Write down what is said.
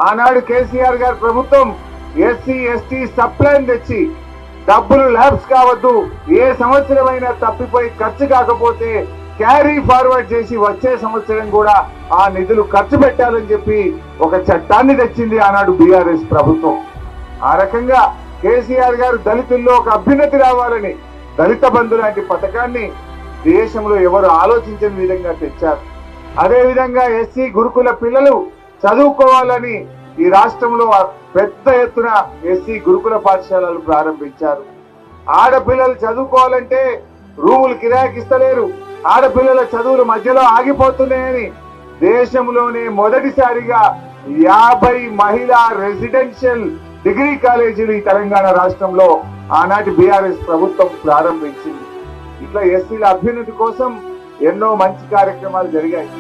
ఆనాడు కేసీఆర్ గారి ప్రభుత్వం ఎస్సీ ఎస్టీ సప్లైన్ తెచ్చి డబ్బులు ల్యాబ్స్ కావద్దు, ఏ సంవత్సరమైనా తప్పిపోయి ఖర్చు కాకపోతే క్యారీ ఫార్వర్డ్ చేసి వచ్చే సంవత్సరం కూడా ఆ నిధులు ఖర్చు పెట్టాలని చెప్పి ఒక చట్టాన్ని తెచ్చింది ఆనాడు బీఆర్ఎస్ ప్రభుత్వం. ఆ రకంగా కేసీఆర్ గారు దళితుల్లో ఒక అభ్యున్నతి రావాలని దళిత బంధు లాంటి పథకాన్ని దేశంలో ఎవరు ఆలోచించని విధంగా తెచ్చారు. అదే విధంగా ఎస్సీ గురుకుల పిల్లలు చదువుకోవాలని ఈ రాష్ట్రంలో పెద్ద ఎత్తున ఎస్సీ గురుకుల పాఠశాలలు ప్రారంభించారు. ఆడపిల్లలు చదువుకోవాలంటే రూములు కిరాయికిస్తలేరు, ఆడపిల్లల చదువులు మధ్యలో ఆగిపోతున్నాయని దేశంలోనే మొదటిసారిగా 50 మహిళా రెసిడెన్షియల్ డిగ్రీ కాలేజీలు ఈ తెలంగాణ రాష్ట్రంలో ఆనాటి బీఆర్ఎస్ ప్రభుత్వం ప్రారంభించింది. ఇట్లా ఎస్సీల అభ్యున్నతి కోసం ఎన్నో మంచి కార్యక్రమాలు జరిగాయి.